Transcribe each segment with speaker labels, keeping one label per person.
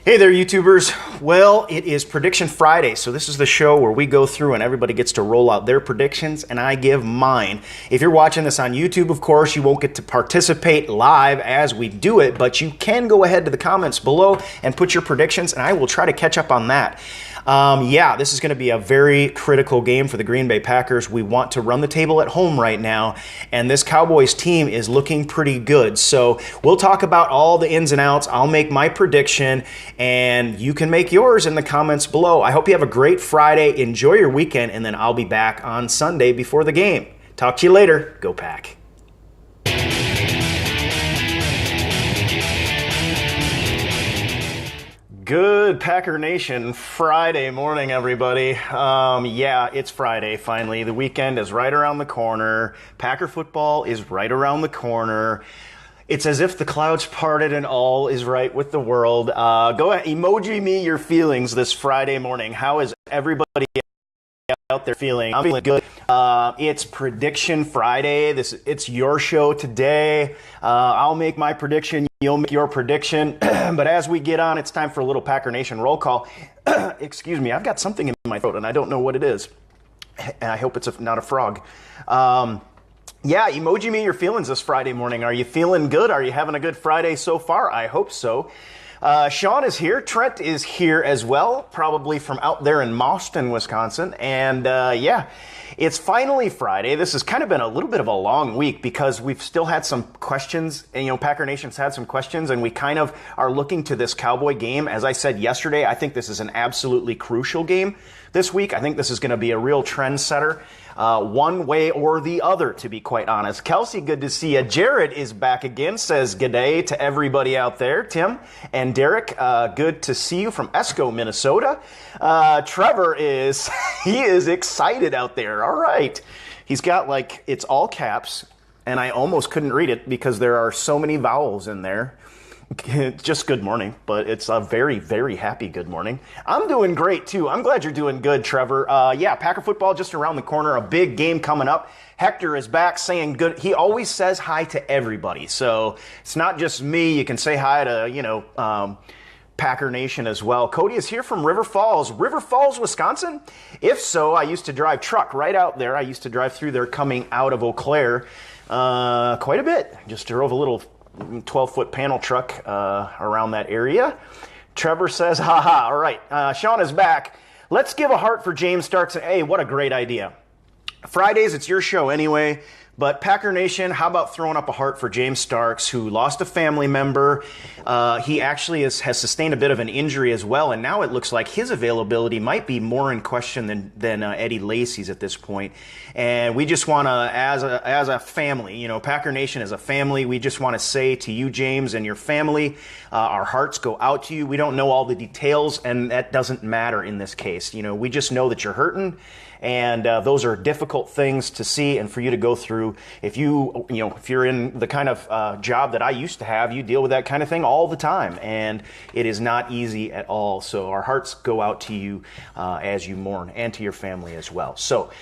Speaker 1: Hey there, YouTubers. Well, it is Prediction Friday, so this is the show where we go through and everybody gets to roll out their predictions, and I give mine. If you're watching this on YouTube, of course, you won't get to participate live as we do it, but you can go ahead to the comments below and put your predictions, and I will try to catch up on that. This is going to be a very critical game for the Green Bay Packers. We want to run the table at home right now, and this Cowboys team is looking pretty good. So we'll talk about all the ins and outs. I'll make my prediction, and you can make yours in the comments below. I hope you have a great Friday. Enjoy your weekend, and then I'll be back on Sunday before the game. Talk to you later. Go Pack. Good Packer Nation Friday morning, everybody. It's Friday finally. The weekend is right around the corner. Packer football is right around the corner. It's as if the clouds parted and all is right with the world. Go ahead, emoji me your feelings this Friday morning. How is everybody out there feeling? I'm feeling good. It's Prediction Friday. It's your show today. I'll make my prediction. You'll make your prediction. But as we get on, it's time for a little Packer Nation roll call. Excuse me, I've got something in my throat and I don't know what it is. And I hope it's not a frog. Emoji me your feelings this Friday morning. Are you feeling good? Are you having a good Friday so far? I hope so. Sean is here. Trent is here as well, probably from out there in Mauston, Wisconsin. And it's finally Friday. This has kind of been a little bit of a long week because we've still had some questions. And, Packer Nation's had some questions, and we kind of are looking to this Cowboy game. As I said yesterday, I think this is an absolutely crucial game this week. I think this is going to be a real trendsetter. One way or the other, to be quite honest. Kelsey, good to see you. Jared is back again, says good day to everybody out there. Tim and Derek, good to see you from Esco, Minnesota. Trevor is excited out there. All right. He's got it's all caps, and I almost couldn't read it because there are so many vowels in there. Just good morning, but it's a very, very happy good morning. I'm doing great, too. I'm glad you're doing good, Trevor. Packer football just around the corner, a big game coming up. Hector is back saying good. He always says hi to everybody, so it's not just me. You can say hi to, Packer Nation as well. Cody is here from River Falls, Wisconsin. If so, I used to drive truck right out there. I used to drive through there coming out of Eau Claire quite a bit. Just drove a little 12-foot panel truck around that area. Trevor says, haha, all right. Sean is back. Let's give a heart for James Starks. Hey, what a great idea. Fridays, it's your show anyway. But Packer Nation, how about throwing up a heart for James Starks, who lost a family member? He actually has sustained a bit of an injury as well, and now it looks like his availability might be more in question than Eddie Lacy's at this point. And we just want to, as a family, Packer Nation as a family, we just want to say to you, James, and your family, our hearts go out to you. We don't know all the details, and that doesn't matter in this case. We just know that you're hurting. And those are difficult things to see and for you to go through. If you're in the kind of job that I used to have, you deal with that kind of thing all the time, and it is not easy at all. So our hearts go out to you as you mourn, and to your family as well. So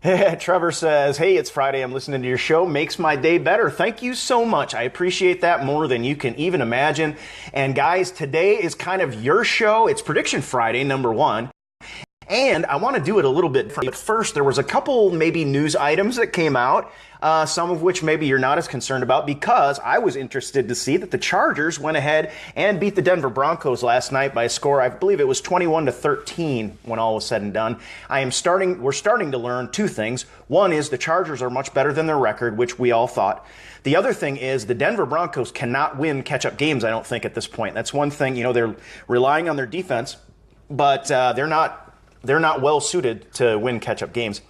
Speaker 1: Trevor says, hey, it's Friday. I'm listening to your show. Makes my day better. Thank you so much. I appreciate that more than you can even imagine. And guys, today is kind of your show. It's Prediction Friday, number one. And I want to do it a little bit. But first, there was a couple maybe news items that came out, some of which maybe you're not as concerned about, because I was interested to see that the Chargers went ahead and beat the Denver Broncos last night by a score, I believe it was 21-13 when all was said and done. We're starting to learn two things. One is the Chargers are much better than their record, which we all thought. The other thing is the Denver Broncos cannot win catch-up games, I don't think, at this point. That's one thing. They're relying on their defense, but they're not well suited to win catch-up games.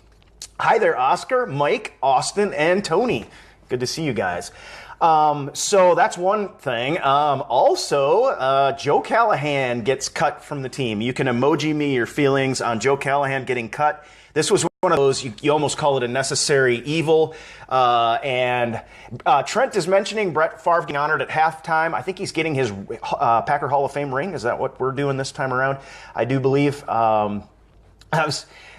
Speaker 1: Hi there, Oscar, Mike, Austin, and Tony. Good to see you guys. So that's one thing. Also, Joe Callahan gets cut from the team. You can emoji me your feelings on Joe Callahan getting cut. This was one of those, you almost call it a necessary evil. And Trent is mentioning Brett Favre getting honored at halftime. I think he's getting his Packer Hall of Fame ring. Is that what we're doing this time around? I do believe.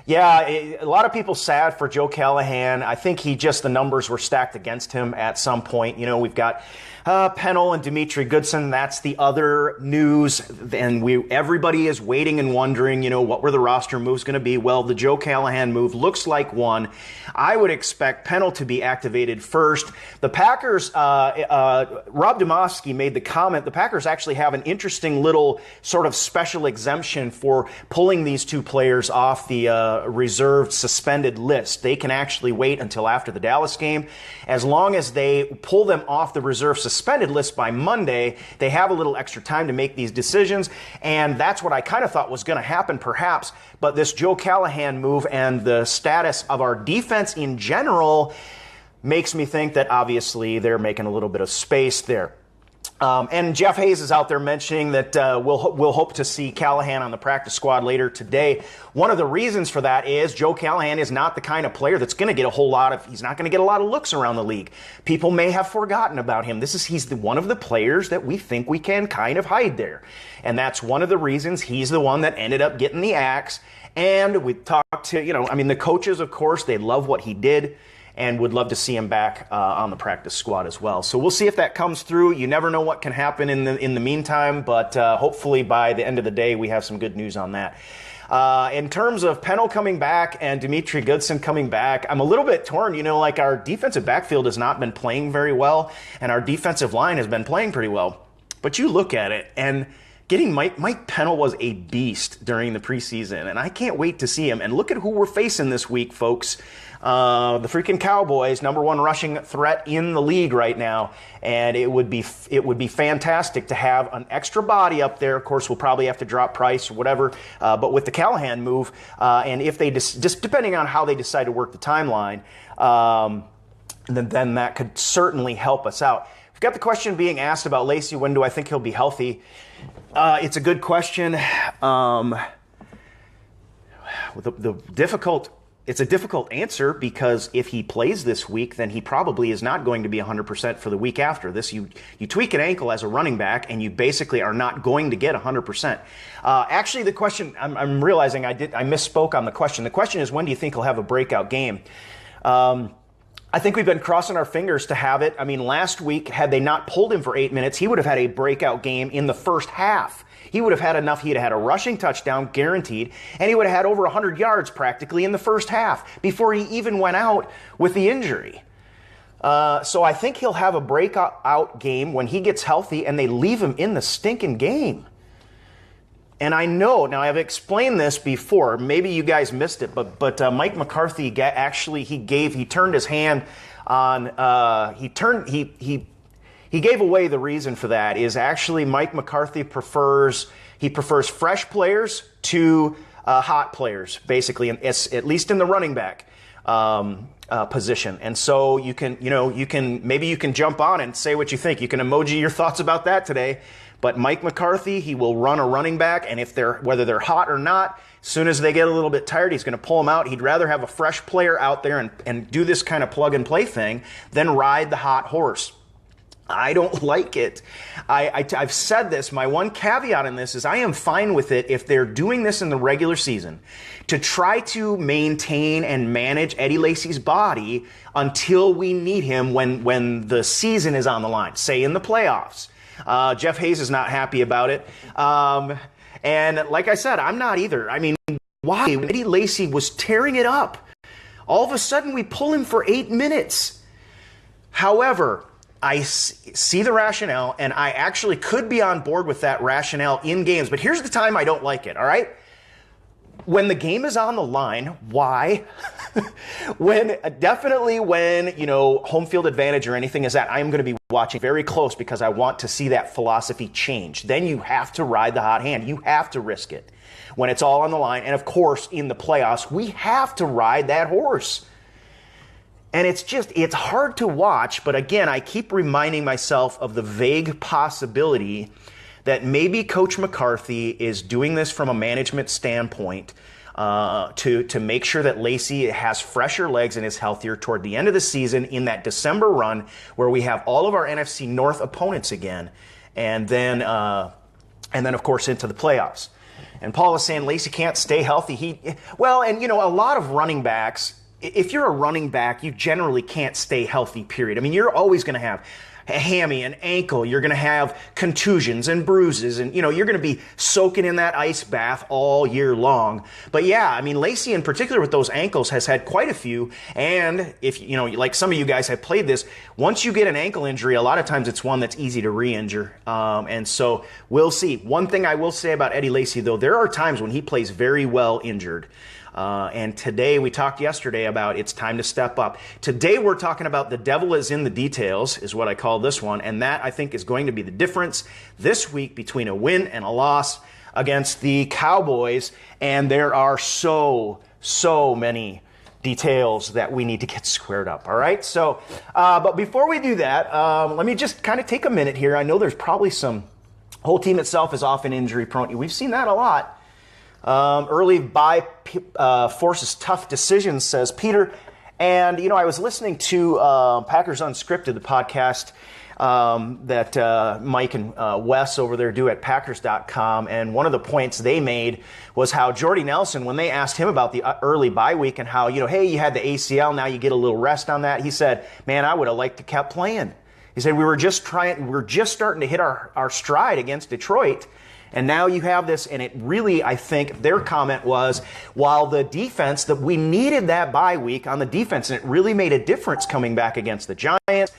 Speaker 1: Yeah, a lot of people sad for Joe Callahan. I think the numbers were stacked against him at some point. You know, we've got Pennell and Dimitri Goodson. That's the other news. And everybody is waiting and wondering, you know, what were the roster moves going to be? Well, the Joe Callahan move looks like one. I would expect Pennell to be activated first. The Packers, Rob Demovsky made the comment, the Packers actually have an interesting little sort of special exemption for pulling these two players off the reserved suspended list. They can actually wait until after the Dallas game. As long as they pull them off the reserve suspended list by Monday, they have a little extra time to make these decisions. And that's what I kind of thought was going to happen perhaps. But this Joe Callahan move and the status of our defense in general makes me think that obviously they're making a little bit of space there. And Jeff Hayes is out there mentioning that we'll hope to see Callahan on the practice squad later today. One of the reasons for that is Joe Callahan is not the kind of player that's going to get he's not going to get a lot of looks around the league. People may have forgotten about him. He's one of the players that we think we can kind of hide there. And that's one of the reasons he's the one that ended up getting the axe. And we talked to, the coaches, of course, they love what he did and would love to see him back on the practice squad as well. So we'll see if that comes through. You never know what can happen in the meantime, but hopefully by the end of the day we have some good news on that. In terms of Pennell coming back and Dimitri Goodson coming back, I'm a little bit torn. Our defensive backfield has not been playing very well, and our defensive line has been playing pretty well. But you look at it, and getting Mike Pennell was a beast during the preseason, and I can't wait to see him. And look at who we're facing this week, folks. The freaking Cowboys, number one rushing threat in the league right now, and it would be fantastic to have an extra body up there. Of course, we'll probably have to drop price or whatever, but with the Callahan move, and if they just depending on how they decide to work the timeline, then that could certainly help us out. We've got the question being asked about Lacy. When do I think he'll be healthy? It's a good question. It's a difficult answer because if he plays this week, then he probably is not going to be 100% for the week after this. You tweak an ankle as a running back, and you basically are not going to get 100%. Actually, the question, I'm realizing I misspoke on the question. The question is, when do you think he'll have a breakout game? I think we've been crossing our fingers to have it. I mean, last week, had they not pulled him for 8 minutes, he would have had a breakout game in the first half. He would have had enough. He'd have had a rushing touchdown guaranteed, and he would have had over 100 yards practically in the first half before he even went out with the injury. So I think he'll have a breakout game when he gets healthy and they leave him in the stinking game. And I know, now I've explained this before, maybe you guys missed it, but Mike McCarthy he turned his hand on, he gave away the reason for that is actually Mike McCarthy prefers fresh players to hot players, basically, at least in the running back position. And so you can jump on and say what you think. You can emoji your thoughts about that today. But Mike McCarthy, he will run a running back, and whether they're hot or not, as soon as they get a little bit tired, he's going to pull them out. He'd rather have a fresh player out there and do this kind of plug and play thing than ride the hot horse. I don't like it. I've said this. My one caveat in this is I am fine with it if they're doing this in the regular season to try to maintain and manage Eddie Lacy's body until we need him when the season is on the line, say in the playoffs. Jeff Hayes is not happy about it. And like I said, I'm not either. I mean, why? Eddie Lacy was tearing it up. All of a sudden, we pull him for 8 minutes. However, I see the rationale, and I actually could be on board with that rationale in games. But here's the time I don't like it, all right? When the game is on the line, why? when home field advantage or anything is that, I'm going to be watching very close because I want to see that philosophy change. Then you have to ride the hot hand. You have to risk it when it's all on the line. And of course, in the playoffs, we have to ride that horse. And it's hard to watch, but again, I keep reminding myself of the vague possibility that maybe Coach McCarthy is doing this from a management standpoint to make sure that Lacy has fresher legs and is healthier toward the end of the season in that December run where we have all of our NFC North opponents again, and then of course into the playoffs. And Paul is saying Lacy can't stay healthy. And a lot of running backs, if you're a running back, you generally can't stay healthy, period. I mean, you're always going to have a hammy, an ankle. You're going to have contusions and bruises, and you're going to be soaking in that ice bath all year long. But yeah, I mean, Lacy in particular with those ankles has had quite a few. And if like some of you guys have played this, once you get an ankle injury, a lot of times it's one that's easy to re-injure. And so we'll see. One thing I will say about Eddie Lacy, though, there are times when he plays very well injured. And today, we talked yesterday about it's time to step up. Today, we're talking about the devil is in the details, is what I call this one. And that, I think, is going to be the difference this week between a win and a loss against the Cowboys. And there are so many details that we need to get squared up, all right? So, but before we do that, let me just kind of take a minute here. I know there's probably whole team itself is often injury prone. We've seen that a lot. Early bye forces tough decisions, says Peter. And, I was listening to Packers Unscripted, the podcast that Mike and Wes over there do at Packers.com. And one of the points they made was how Jordy Nelson, when they asked him about the early bye week and how, hey, you had the ACL, now you get a little rest on that. He said, man, I would have liked to kept playing. He said, we were just starting to hit our stride against Detroit. And now you have this, and it really, I think, their comment was, while the defense, that we needed that bye week on the defense, and it really made a difference coming back against the Giants.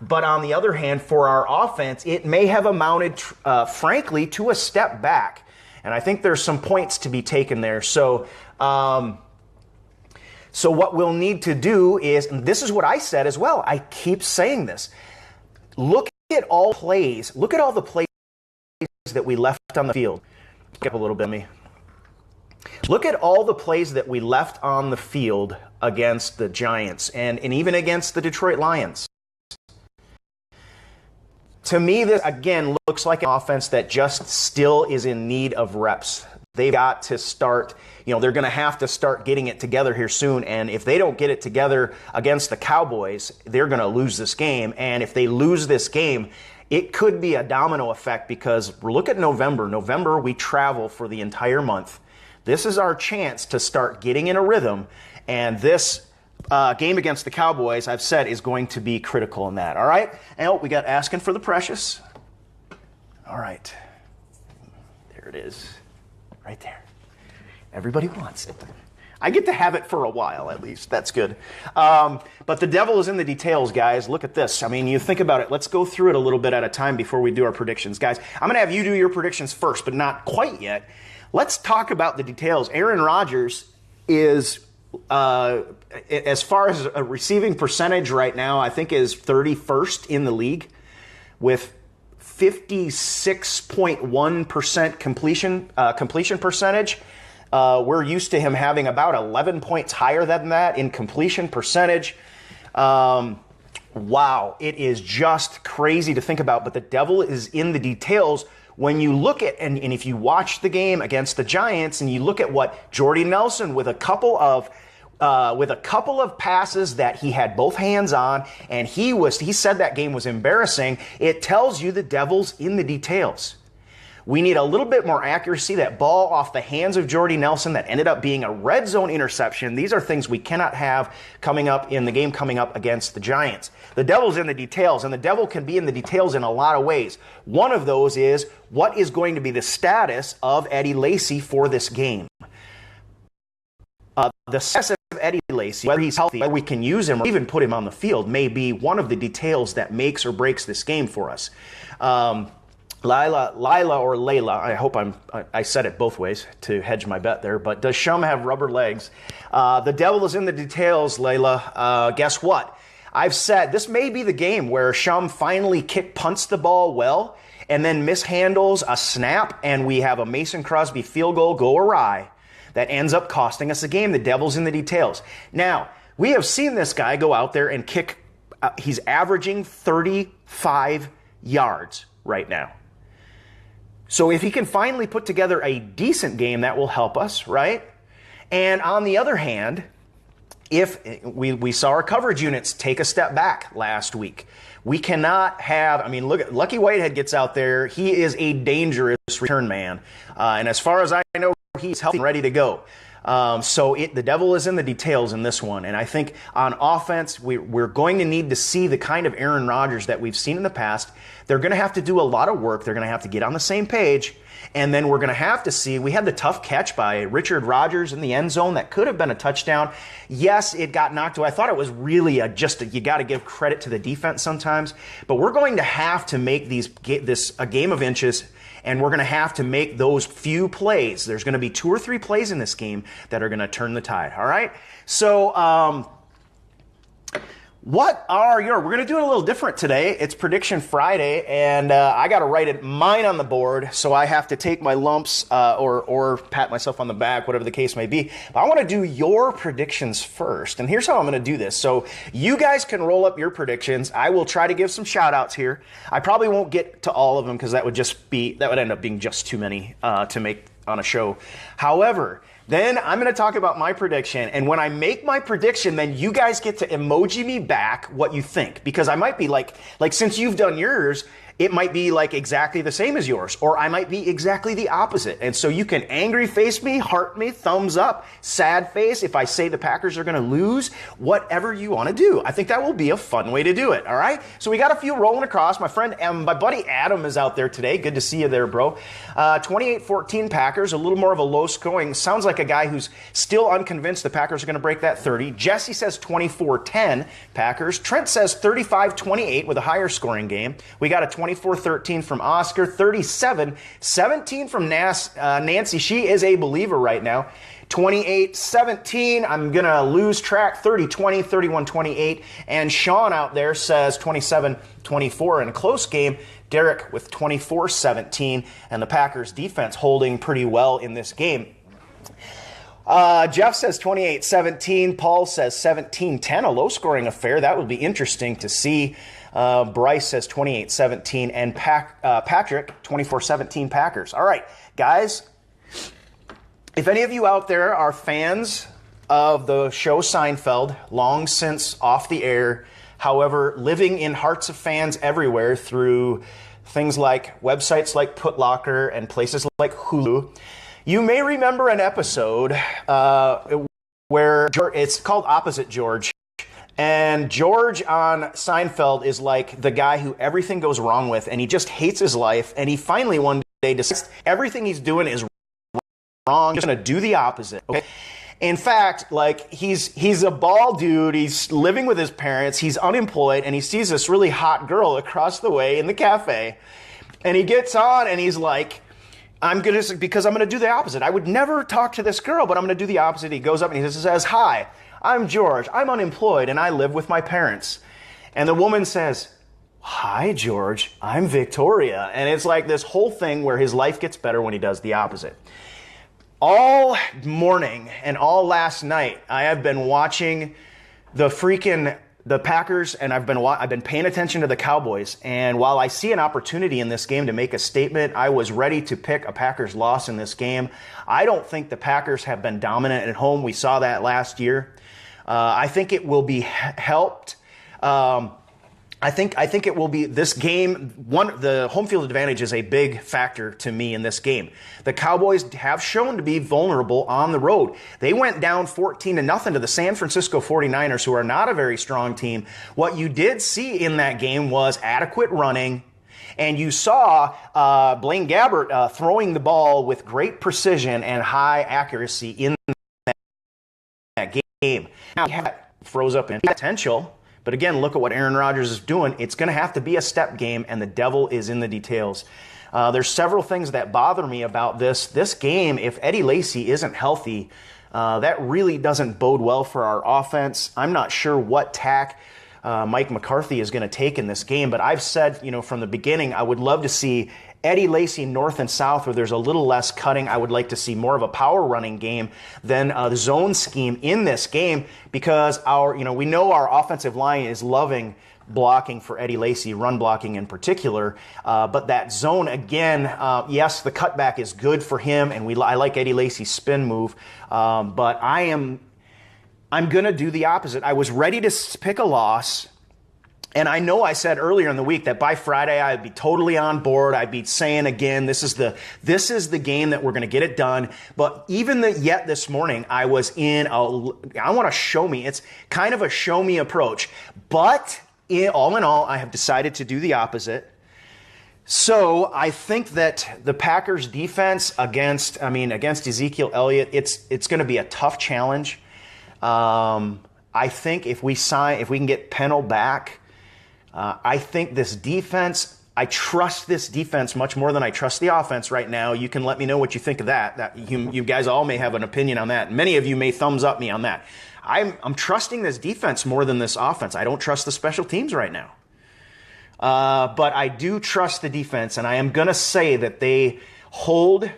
Speaker 1: But on the other hand, for our offense, it may have amounted, frankly, to a step back. And I think there's some points to be taken there. So what we'll need to do is, and this is what I said as well, I keep saying this, look at all the plays that we left on the field. Skip a little bit of me. Look at all the plays that we left on the field against the Giants and even against the Detroit Lions. To me, this, again, looks like an offense that just still is in need of reps. They've got to start, they're going to have to start getting it together here soon. And if they don't get it together against the Cowboys, they're going to lose this game. And if they lose this game, it could be a domino effect, because look at November. November, we travel for the entire month. This is our chance to start getting in a rhythm. And this game against the Cowboys, I've said, is going to be critical in that. All right? And we got asking for the precious. All right. There it is. Right there. Everybody wants it. I get to have it for a while, at least. That's good. But the devil is in the details, guys. Look at this. I mean, you think about it. Let's go through it a little bit at a time before we do our predictions. Guys, I'm going to have you do your predictions first, but not quite yet. Let's talk about the details. Aaron Rodgers is, as far as a receiving percentage right now, I think is 31st in the league with 56.1% completion percentage. We're used to him having about 11 points higher than that in completion percentage. Wow, it is just crazy to think about, but the devil is in the details when you look at, and if you watch the game against the Giants and you look at what Jordy Nelson with a couple of passes that he had both hands on, and he said that game was embarrassing. It tells you the devil's in the details. We need a little bit more accuracy. That ball off the hands of Jordy Nelson that ended up being a red zone interception. These are things we cannot have coming up in the game coming up against the Giants. The devil's in the details, and the devil can be in the details in a lot of ways. One of those is, what is going to be the status of Eddie Lacy for this game? The status of Eddie Lacy, whether he's healthy, whether we can use him or even put him on the field, may be one of the details that makes or breaks this game for us. Lila or Layla, I hope I said it both ways to hedge my bet there, but does Shum have rubber legs? The devil is in the details, Layla. Guess what? I've said this may be the game where Shum finally punts the ball well and then mishandles a snap, and we have a Mason Crosby field goal go awry that ends up costing us a game. The devil's in the details. Now, we have seen this guy go out there and kick. He's averaging 35 yards right now. So if he can finally put together a decent game, that will help us, right? And on the other hand, if we saw our coverage units take a step back last week. We cannot have, I mean, look at Lucky Whitehead gets out there. He is a dangerous return man. And as far as I know, he's healthy and ready to go. So the devil is in the details in this one. And I think on offense, we're going to need to see the kind of Aaron Rodgers that we've seen in the past. They're going to have to do a lot of work. They're going to have to get on the same page. And then we're going to have to see, we had the tough catch by Richard Rodgers in the end zone that could have been a touchdown. Yes, it got knocked away. I thought it was really you got to give credit to the defense sometimes. But we're going to have to make this a game of inches, and we're going to have to make those few plays. There's going to be 2 or 3 plays in this game that are going to turn the tide, all right? So, we're going to do it a little different today. It's Prediction Friday, and I got to write mine on the board, so I have to take my lumps or pat myself on the back, whatever the case may be. But I want to do your predictions first, and here's how I'm going to do this. So you guys can roll up your predictions. I will try to give some shout-outs here. I probably won't get to all of them because that would end up being just too many to make on a show. However, then I'm going to talk about my prediction, and when I make my prediction, then you guys get to emoji me back what you think, because I might be like since you've done yours, it might be like exactly the same as yours, or I might be exactly the opposite. And so you can angry face me, heart me, thumbs up, sad face if I say the Packers are going to lose, whatever you want to do. I think that will be a fun way to do it, all right? So we got a few rolling across. My buddy Adam is out there today. Good to see you there, bro. 28-14 Packers, a little more of a low scoring. Sounds like a guy who's still unconvinced the Packers are going to break that 30. Jesse says 24-10 Packers. Trent says 35-28 with a higher scoring game. We got a 24-13 from Oscar, 37-17 from Nancy. She is a believer right now. 28-17, I'm going to lose track, 30-20, 31-28. And Sean out there says 27-24 in a close game. Derek with 24-17, and the Packers defense holding pretty well in this game. Jeff says 28-17. Paul says 17-10, a low-scoring affair. That would be interesting to see. Bryce says 28-17, and Patrick, 24-17 Packers. All right, guys, if any of you out there are fans of the show Seinfeld, long since off the air, however, living in hearts of fans everywhere through things like websites like Put Locker and places like Hulu, you may remember an episode where it's called Opposite George. And George on Seinfeld is like the guy who everything goes wrong with, and he just hates his life, and he finally one day decides everything he's doing is wrong, just going to do the opposite. Okay? In fact, like he's a bald dude, he's living with his parents, he's unemployed, and he sees this really hot girl across the way in the cafe, and he gets on and he's like, because I'm going to do the opposite. I would never talk to this girl, but I'm going to do the opposite. He goes up and he says, "Hi, I'm George. I'm unemployed and I live with my parents." And the woman says, "Hi, George. I'm Victoria." And it's like this whole thing where his life gets better when he does the opposite. All morning and all last night, I have been watching the Packers, and I've been paying attention to the Cowboys. And while I see an opportunity in this game to make a statement, I was ready to pick a Packers loss in this game. I don't think the Packers have been dominant at home. We saw that last year. I think it will be helped. I think it will be this game. The home field advantage is a big factor to me in this game. The Cowboys have shown to be vulnerable on the road. They went down 14-0 to the San Francisco 49ers, who are not a very strong team. What you did see in that game was adequate running, and you saw Blaine Gabbert throwing the ball with great precision and high accuracy in that game. Now, he froze up in potential. But again, look at what Aaron Rodgers is doing. It's going to have to be a step game, and the devil is in the details. There's several things that bother me about this game. If Eddie Lacy isn't healthy, that really doesn't bode well for our offense. I'm not sure what tack Mike McCarthy is going to take in this game, but I've said, from the beginning, I would love to see Eddie Lacy north and south, where there's a little less cutting. I would like to see more of a power running game than the zone scheme in this game, because we know our offensive line is loving blocking for Eddie Lacy, run blocking in particular. But that zone, again, yes, the cutback is good for him, and I like Eddie Lacy's spin move. But I'm going to do the opposite. I was ready to pick a loss. And I know I said earlier in the week that by Friday I'd be totally on board. I'd be saying again, this is the game that we're going to get it done. But even yet this morning, I was I want to show me. It's kind of a show me approach. But all in all, I have decided to do the opposite. So I think that the Packers defense against Ezekiel Elliott, it's going to be a tough challenge. I think if we can get Pennell back, I think this defense, I trust this defense much more than I trust the offense right now. You can let me know what you think of that. You guys all may have an opinion on that. Many of you may thumbs up me on that. I'm trusting this defense more than this offense. I don't trust the special teams right now. But I do trust the defense, and I am going to say that they hold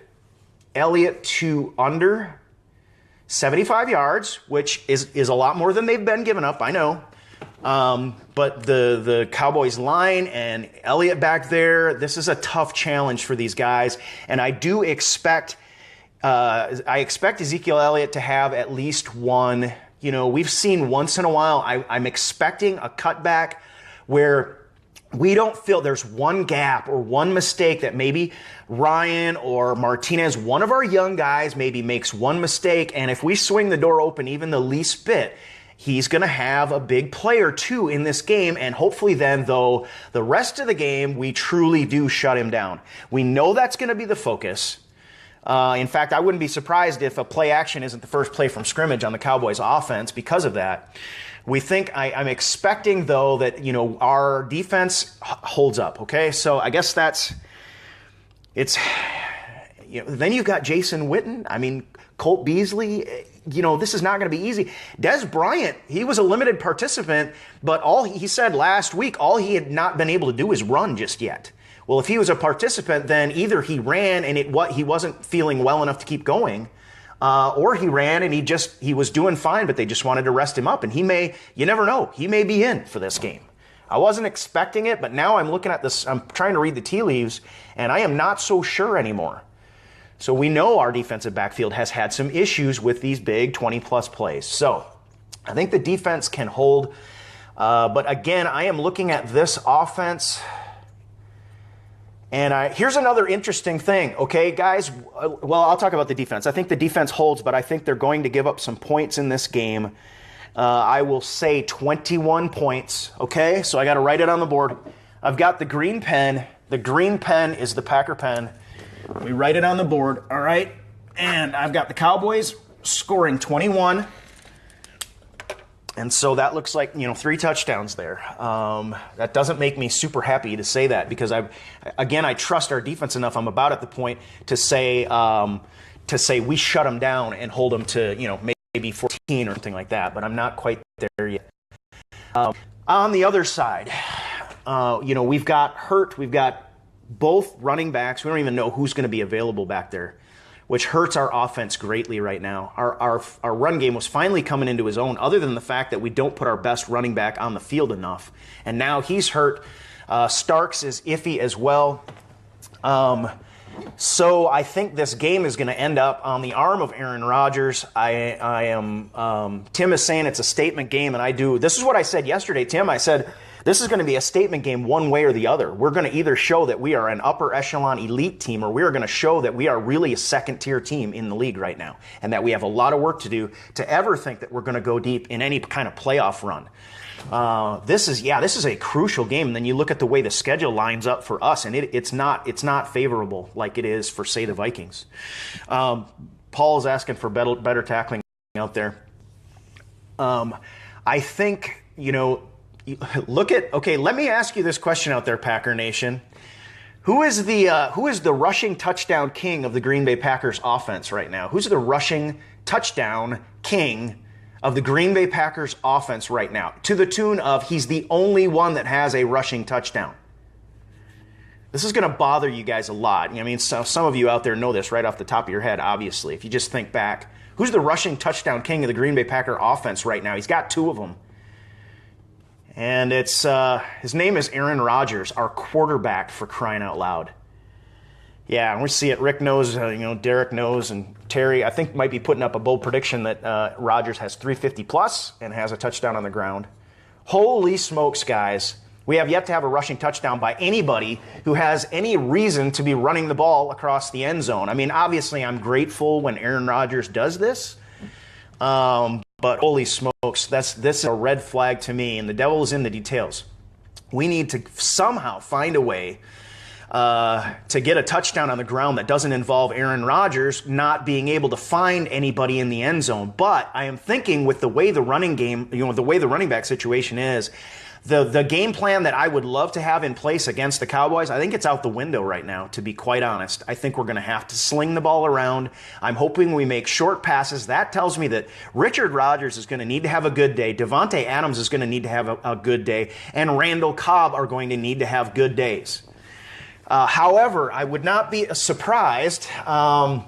Speaker 1: Elliott to under 75 yards, which is a lot more than they've been giving up, I know. But the Cowboys line and Elliott back there, this is a tough challenge for these guys. And I do expect, I expect Ezekiel Elliott to have at least one. You know, we've seen once in a while, I'm expecting a cutback where we don't feel there's one gap or one mistake that maybe Ryan or Martinez, one of our young guys, maybe makes one mistake. And if we swing the door open even the least bit, he's going to have a big play or two in this game, and hopefully then, though, the rest of the game, we truly do shut him down. We know that's going to be the focus. In fact, I wouldn't be surprised if a play action isn't the first play from scrimmage on the Cowboys offense because of that. I'm expecting, though, that, you know, our defense holds up, okay? So I guess then you've got Jason Witten. I mean, Colt Beasley, you know, this is not going to be easy. Des Bryant, he was a limited participant, but all he said last week, all he had not been able to do is run just yet. Well, if he was a participant, then either he ran and he wasn't feeling well enough to keep going, or he ran and he was doing fine, but they just wanted to rest him up. And you never know, he may be in for this game. I wasn't expecting it, but now I'm looking at this, I'm trying to read the tea leaves, and I am not so sure anymore. So we know our defensive backfield has had some issues with these big 20-plus plays. So I think the defense can hold. But again, I am looking at this offense. And here's another interesting thing, okay, guys? Well, I'll talk about the defense. I think the defense holds, but I think they're going to give up some points in this game. I will say 21 points, okay? So I got to write it on the board. I've got the green pen. The green pen is the Packer pen. We write it on the board, all right? And I've got the Cowboys scoring 21. And so that looks like, 3 touchdowns there. That doesn't make me super happy to say that because I trust our defense enough. I'm about at the point to say we shut them down and hold them to, maybe 14 or something like that. But I'm not quite there yet. On the other side, we've got Hurt. We've got both running backs. We don't even know who's going to be available back there, which hurts our offense greatly right now. Our run game was finally coming into his own, other than the fact that we don't put our best running back on the field enough. And now he's hurt. Starks is iffy as well. So I think this game is going to end up on the arm of Aaron Rodgers. Tim is saying it's a statement game, and I do. This is what I said yesterday, Tim. I said, this is going to be a statement game one way or the other. We're going to either show that we are an upper echelon elite team, or we are going to show that we are really a second-tier team in the league right now, and that we have a lot of work to do to ever think that we're going to go deep in any kind of playoff run. This is a crucial game. And then you look at the way the schedule lines up for us, and it's not favorable like it is for, say, the Vikings. Paul's asking for better tackling out there. I think, let me ask you this question out there, Packer Nation. Who is the rushing touchdown king of the Green Bay Packers offense right now? Who's the rushing touchdown king of the Green Bay Packers offense right now? To the tune of he's the only one that has a rushing touchdown. This is going to bother you guys a lot. I mean, some of you out there know this right off the top of your head, obviously. If you just think back, who's the rushing touchdown king of the Green Bay Packer offense right now? He's got 2 of them. And his name is Aaron Rodgers, our quarterback, for crying out loud. Yeah, we see it. Rick knows, Derek knows, and Terry, I think, might be putting up a bold prediction that Rodgers has 350 plus and has a touchdown on the ground. Holy smokes, guys. We have yet to have a rushing touchdown by anybody who has any reason to be running the ball across the end zone. I mean, obviously, I'm grateful when Aaron Rodgers does this, but holy smokes, this is a red flag to me, and the devil is in the details. We need to somehow find a way to get a touchdown on the ground that doesn't involve Aaron Rodgers not being able to find anybody in the end zone. But I am thinking with the way the running game, the way the running back situation is, the game plan that I would love to have in place against the Cowboys, I think it's out the window right now, to be quite honest. I think we're going to have to sling the ball around. I'm hoping we make short passes. That tells me that Richard Rodgers is going to need to have a good day. Devontae Adams is going to need to have a good day. And Randall Cobb are going to need to have good days. However, I would not be surprised. Man,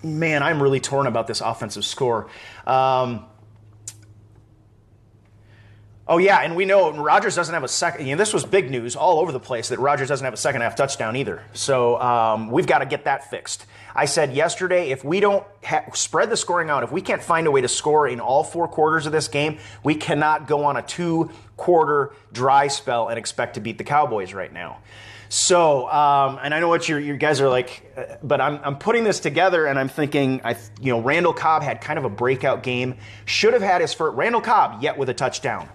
Speaker 1: I'm really torn about this offensive score. Oh, yeah, and we know Rodgers doesn't have a second. This was big news all over the place that Rodgers doesn't have a second half touchdown either. So we've got to get that fixed. I said yesterday, if we don't spread the scoring out, if we can't find a way to score in all 4 quarters of this game, we cannot go on a 2-quarter dry spell and expect to beat the Cowboys right now. So, and I know what you guys are like, but I'm putting this together and I'm thinking, Randall Cobb had kind of a breakout game. Should have had his first, Randall Cobb, yet with a touchdown.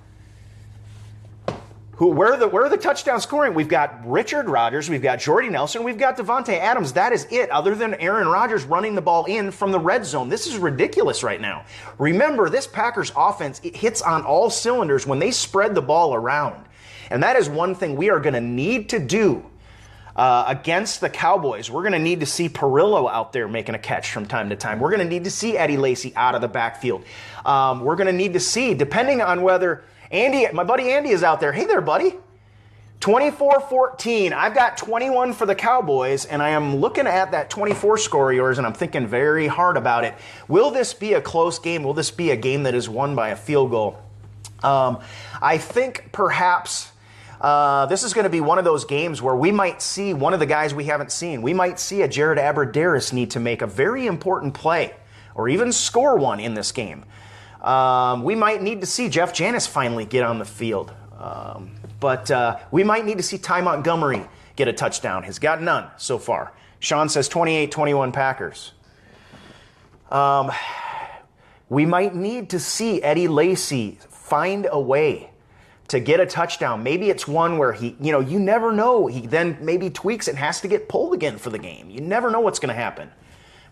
Speaker 1: Where are the touchdown scoring? We've got Richard Rodgers, we've got Jordy Nelson, we've got Devontae Adams. That is it, other than Aaron Rodgers running the ball in from the red zone. This is ridiculous right now. Remember, this Packers offense, it hits on all cylinders when they spread the ball around. And that is one thing we are going to need to do against the Cowboys. We're going to need to see Perillo out there making a catch from time to time. We're going to need to see Eddie Lacy out of the backfield. We're going to need to see, depending on whether Andy, my buddy Andy is out there. Hey there, buddy. 24-14. I've got 21 for the Cowboys, and I am looking at that 24 score of yours, and I'm thinking very hard about it. Will this be a close game? Will this be a game that is won by a field goal? I think perhaps this is going to be one of those games where we might see one of the guys we haven't seen. We might see a Jared Abbrederis need to make a very important play or even score one in this game. We might need to see Jeff Janis finally get on the field. But we might need to see Ty Montgomery get a touchdown. Has got none so far. Sean says 28-21 Packers. We might need to see Eddie Lacy find a way to get a touchdown. Maybe it's one where he, you never know. He then maybe tweaks it and has to get pulled again for the game. You never know what's going to happen.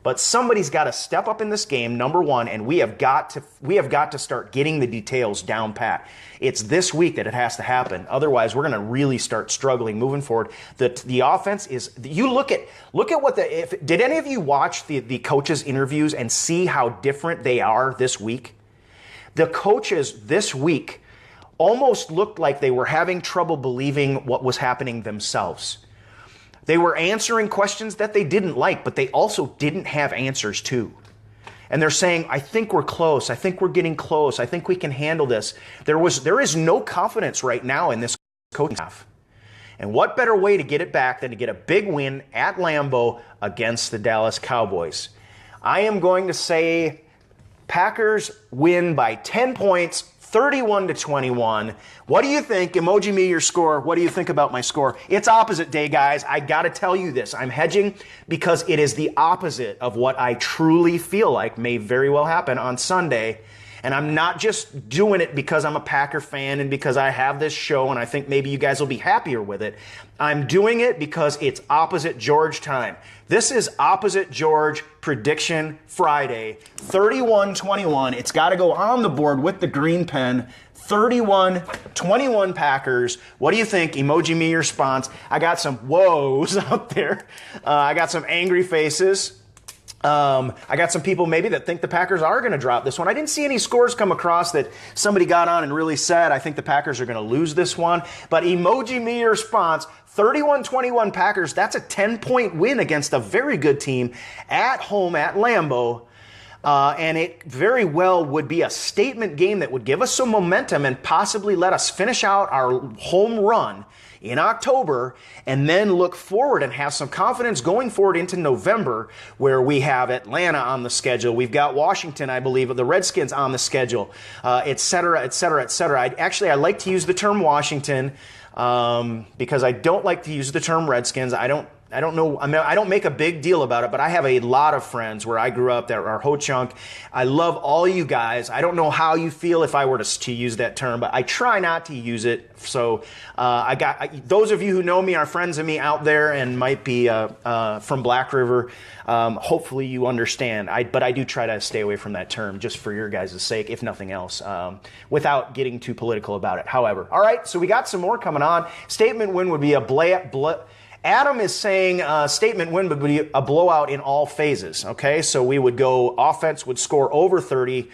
Speaker 1: But somebody's got to step up in this game, number one, and we have got to start getting the details down pat. It's this week that it has to happen. Otherwise, we're going to really start struggling moving forward. The offense is, you look at what did any of you watch the coaches' interviews and see how different they are this week? The coaches this week almost looked like they were having trouble believing what was happening themselves. They were answering questions that they didn't like, but they also didn't have answers to. And they're saying, I think we're close. I think we're getting close. I think we can handle this. There is no confidence right now in this coaching staff. And what better way to get it back than to get a big win at Lambeau against the Dallas Cowboys? I am going to say Packers win by 10 points, 31-21. What do you think? Emoji me your score. What do you think about my score? It's opposite day, guys. I got to tell you this. I'm hedging because it is the opposite of what I truly feel like may very well happen on Sunday. And I'm not just doing it because I'm a Packer fan and because I have this show and I think maybe you guys will be happier with it. I'm doing it because it's opposite George time. This is opposite George Prediction Friday, 31-21. It's got to go on the board with the green pen. 31-21 Packers. What do you think? Emoji me your response. I got some whoas out there. I got some angry faces. I got some people maybe that think the Packers are going to drop this one. I didn't see any scores come across that somebody got on and really said, I think the Packers are going to lose this one. But emoji me your response. 31-21 Packers. That's a 10-point win against a very good team at home at Lambeau. And it very well would be a statement game that would give us some momentum and possibly let us finish out our home run in October and then look forward and have some confidence going forward into November, where we have Atlanta on the schedule. We've got Washington, I believe, the Redskins on the schedule, et cetera, et cetera, et cetera. I like to use the term Washington because I don't like to use the term Redskins. I don't know. I mean, I don't make a big deal about it, but I have a lot of friends where I grew up that are Ho-Chunk. I love all you guys. I don't know how you feel if I were to use that term, but I try not to use it. So those of you who know me are friends of me out there and might be from Black River. Hopefully you understand. But I do try to stay away from that term just for your guys' sake, if nothing else, without getting too political about it. However, all right, so we got some more coming on. Statement win would be Adam is saying statement win would be a blowout in all phases. Okay, so we would go offense would score over 30.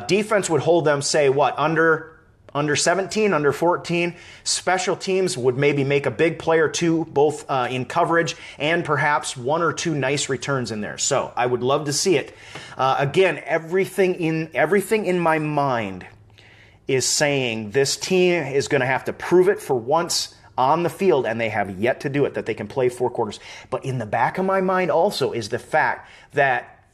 Speaker 1: Defense would hold them, say, what, under 17, under 14. Special teams would maybe make a big play or two, both in coverage and perhaps one or two nice returns in there. So I would love to see it. Again, everything in my mind is saying this team is going to have to prove it for once on the field, and they have yet to do it, that they can play 4 quarters. But in the back of my mind also is the fact that,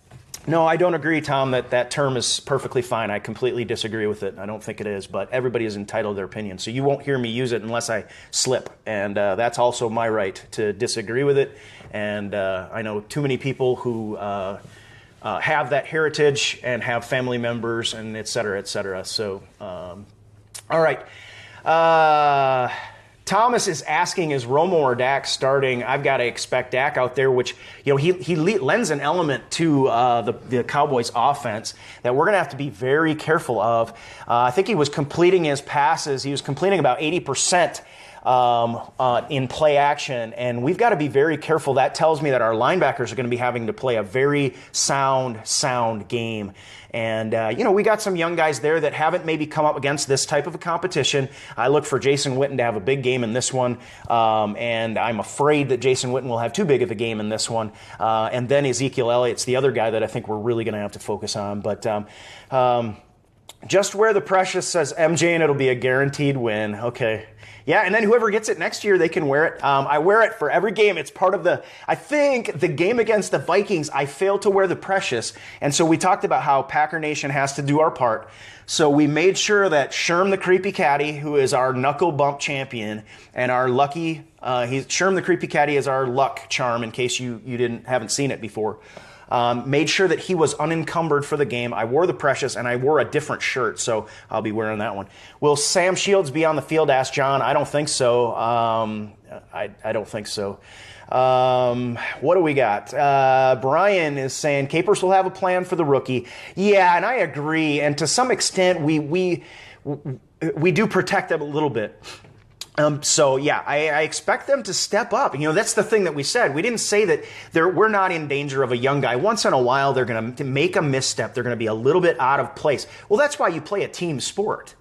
Speaker 1: no, I don't agree, Tom, that term is perfectly fine. I completely disagree with it. I don't think it is, but everybody is entitled to their opinion. So you won't hear me use it unless I slip, and that's also my right to disagree with it. And I know too many people who have that heritage and have family members and et cetera, et cetera. So, all right. Thomas is asking, is Romo or Dak starting? I've got to expect Dak out there, which, he lends an element to the Cowboys offense that we're going to have to be very careful of. I think he was completing his passes. He was completing about 80% in play action, and we've got to be very careful. That tells me that our linebackers are going to be having to play a very sound game. And, we got some young guys there that haven't maybe come up against this type of a competition. I look for Jason Witten to have a big game in this one, and I'm afraid that Jason Witten will have too big of a game in this one. And then Ezekiel Elliott's the other guy that I think we're really going to have to focus on. But just wear the Precious, says MJ, and it'll be a guaranteed win. Okay. Yeah, and then whoever gets it next year, they can wear it. I wear it for every game. It's part of I think the game against the Vikings, I failed to wear the Precious. And so we talked about how Packer Nation has to do our part. So we made sure that Sherm the Creepy Caddy, who is our knuckle bump champion, and our lucky, Sherm the Creepy Caddy is our luck charm, in case you haven't seen it before. Made sure that he was unencumbered for the game. I wore the Precious, and I wore a different shirt, so I'll be wearing that one. Will Sam Shields be on the field? Asked John. I don't think so. I don't think so. What do we got? Brian is saying Capers will have a plan for the rookie. Yeah, and I agree. And to some extent, we do protect them a little bit. So, yeah, I expect them to step up. That's the thing that we said. We didn't say that we're not in danger of a young guy. Once in a while, they're going to make a misstep. They're going to be a little bit out of place. Well, that's why you play a team sport,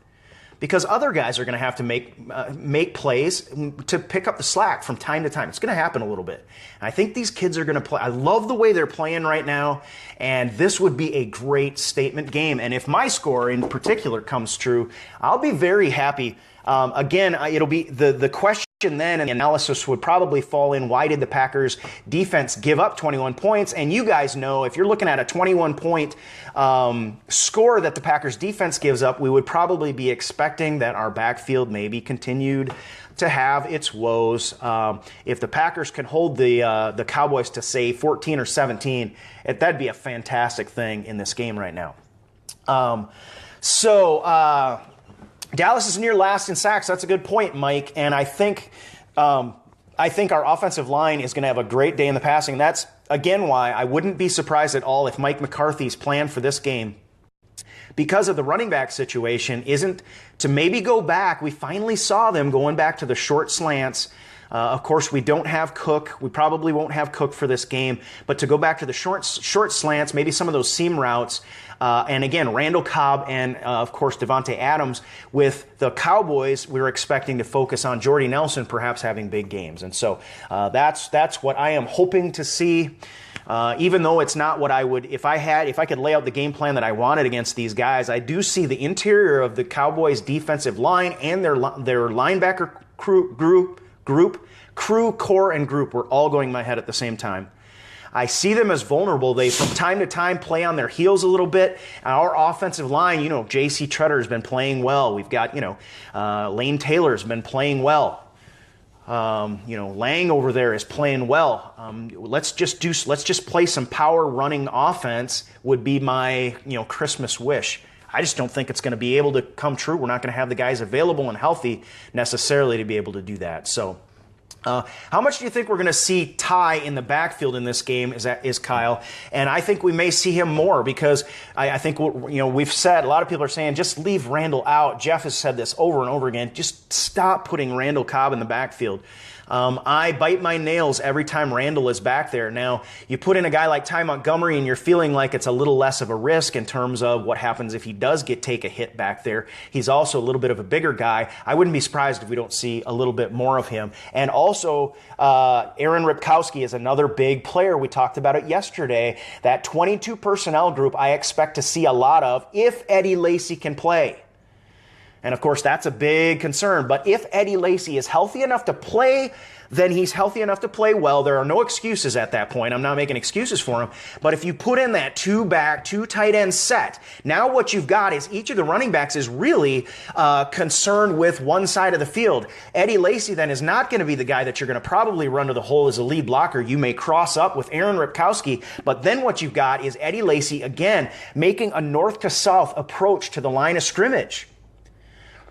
Speaker 1: because other guys are going to have to make plays to pick up the slack from time to time. It's going to happen a little bit. And I think these kids are going to play. I love the way they're playing right now, and this would be a great statement game. And if my score in particular comes true, I'll be very happy. Again, it'll be the question then, and the analysis would probably fall in, why did the Packers defense give up 21 points? And you guys know, if you're looking at a 21-point score that the Packers defense gives up, we would probably be expecting that our backfield maybe continued to have its woes. If the Packers can hold the Cowboys to, say, 14 or 17, that'd be a fantastic thing in this game right now. Dallas is near last in sacks. That's a good point, Mike. And I think our offensive line is going to have a great day in the passing. And that's, again, why I wouldn't be surprised at all if Mike McCarthy's plan for this game, because of the running back situation, isn't to maybe go back. We finally saw them going back to the short slants. Of course, we don't have Cook. We probably won't have Cook for this game. But to go back to the short slants, maybe some of those seam routes, and again, Randall Cobb and, of course, Devontae Adams. With the Cowboys, we were expecting to focus on Jordy Nelson perhaps having big games. And so that's what I am hoping to see. Even though it's not what I would, if I could lay out the game plan that I wanted against these guys, I do see the interior of the Cowboys defensive line and their linebacker group crew, core, and group were all going in my head at the same time. I see them as vulnerable. They, from time to time, play on their heels a little bit. Our offensive line, J.C. Treader has been playing well. We've got, Lane Taylor's been playing well. Lang over there is playing well. Let's just play some power running offense would be my, Christmas wish. I just don't think it's going to be able to come true. We're not going to have the guys available and healthy necessarily to be able to do that. So, how much do you think we're going to see Ty in the backfield in this game is Kyle? And I think we may see him more because I think, we've said, a lot of people are saying, just leave Randall out. Jeff has said this over and over again. Just stop putting Randall Cobb in the backfield. I bite my nails every time Randall is back there. Now, you put in a guy like Ty Montgomery and you're feeling like it's a little less of a risk in terms of what happens if he does take a hit back there. He's also a little bit of a bigger guy. I wouldn't be surprised if we don't see a little bit more of him. And also, Aaron Ripkowski is another big player. We talked about it yesterday. That 22 personnel group I expect to see a lot of if Eddie Lacy can play. And of course, that's a big concern. But if Eddie Lacy is healthy enough to play, then he's healthy enough to play well. There are no excuses at that point. I'm not making excuses for him. But if you put in that two tight end set, now what you've got is each of the running backs is really concerned with one side of the field. Eddie Lacy then is not going to be the guy that you're going to probably run to the hole as a lead blocker. You may cross up with Aaron Ripkowski, but then what you've got is Eddie Lacy, again, making a north to south approach to the line of scrimmage.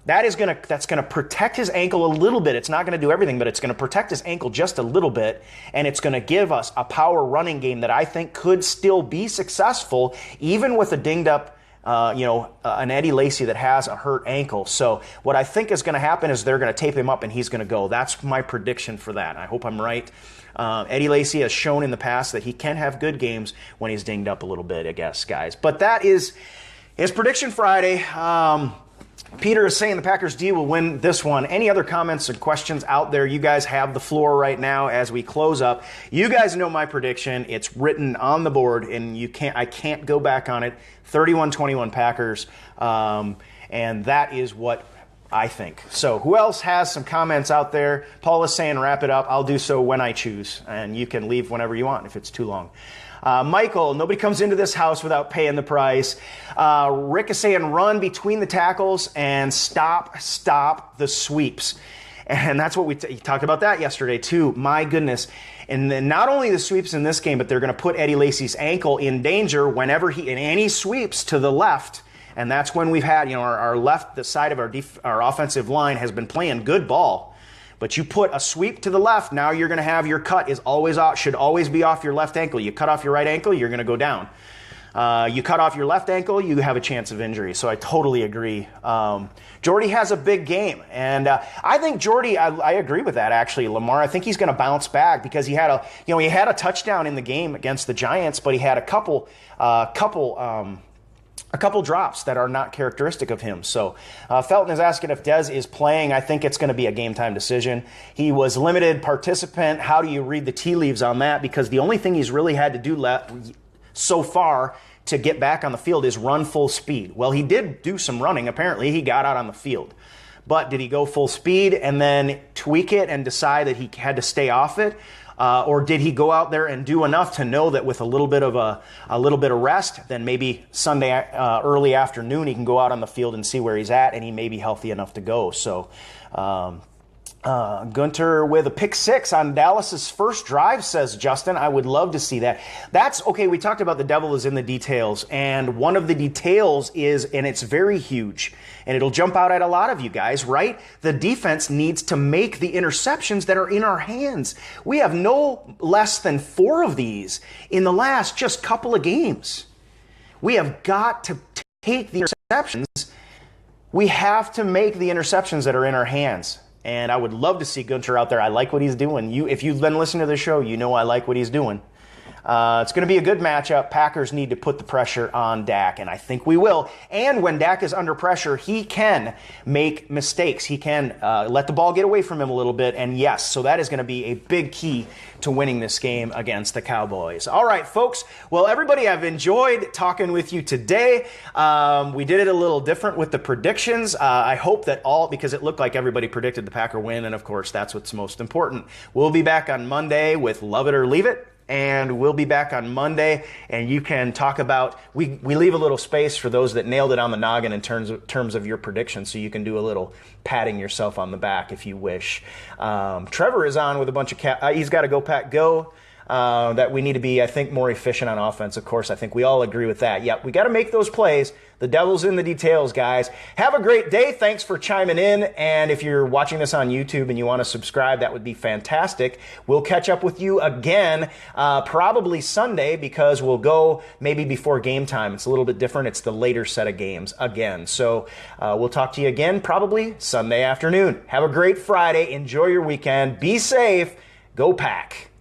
Speaker 1: That's going to protect his ankle a little bit. It's not going to do everything, but it's going to protect his ankle just a little bit, and it's going to give us a power running game that I think could still be successful, even with a dinged up, an Eddie Lacy that has a hurt ankle. So what I think is going to happen is they're going to tape him up and he's going to go. That's my prediction for that. I hope I'm right. Eddie Lacy has shown in the past that he can have good games when he's dinged up a little bit, I guess, guys. But that is Prediction Friday. Peter is saying the Packers D will win this one. Any other comments or questions out there? You guys have the floor right now as we close up. You guys know my prediction. It's written on the board, and I can't go back on it. 31-21 Packers, and that is what I think. So who else has some comments out there? Paul is saying wrap it up. I'll do so when I choose, and you can leave whenever you want if it's too long. Michael, nobody comes into this house without paying the price. Rick is saying run between the tackles and stop the sweeps. And that's what we talked about that yesterday too. My goodness. And then not only the sweeps in this game, but they're going to put Eddie Lacy's ankle in danger whenever in any sweeps to the left. And that's when we've had, our left, the side of our offensive line has been playing good ball. But you put a sweep to the left, now you're going to have your cut should always be off your left ankle. You cut off your right ankle, you're going to go down. You cut off your left ankle, you have a chance of injury. So I totally agree. Jordy has a big game. And I think Jordy, I agree with that, actually, Lamar. I think he's going to bounce back because he had a touchdown in the game against the Giants, but he had a couple drops that are not characteristic of him. So Felton is asking if Dez is playing. I think it's going to be a game-time decision. He was limited participant. How do you read the tea leaves on that? Because the only thing he's really had to do so far to get back on the field is run full speed. Well, he did do some running. Apparently, he got out on the field. But did he go full speed and then tweak it and decide that he had to stay off it? Or did he go out there and do enough to know that with a little bit of rest, then maybe Sunday early afternoon he can go out on the field and see where he's at, and he may be healthy enough to go. So Gunter with a pick six on Dallas's first drive, says Justin. I would love to see that. That's okay. We talked about the devil is in the details, and one of the details is, and it's very huge, and it'll jump out at a lot of you guys, right? The defense needs to make the interceptions that are in our hands. We have no less than 4 of these in the last just couple of games. We have got to take the interceptions. We have to make the interceptions that are in our hands. And I would love to see Gunter out there. I like what he's doing. If you've been listening to the show, you know I like what he's doing. It's going to be a good matchup. Packers need to put the pressure on Dak, and I think we will. And when Dak is under pressure, he can make mistakes. He can let the ball get away from him a little bit, and yes, so that is going to be a big key to winning this game against the Cowboys. All right, folks. Well, everybody, I've enjoyed talking with you today. We did it a little different with the predictions. I hope that because it looked like everybody predicted the Packer win, and of course, that's what's most important. We'll be back on Monday with Love It or Leave It. And we'll be back on Monday, and you can talk about, we leave a little space for those that nailed it on the noggin in terms of your predictions, so you can do a little patting yourself on the back if you wish. Trevor is on with a bunch of he's got to go Pack Go. That we need to be, I think, more efficient on offense. Of course, I think we all agree with that. Yep, we got to make those plays. The devil's in the details, guys. Have a great day. Thanks for chiming in. And if you're watching this on YouTube and you want to subscribe, that would be fantastic. We'll catch up with you again probably Sunday, because we'll go maybe before game time. It's a little bit different. It's the later set of games again. So we'll talk to you again probably Sunday afternoon. Have a great Friday. Enjoy your weekend. Be safe. Go Pack.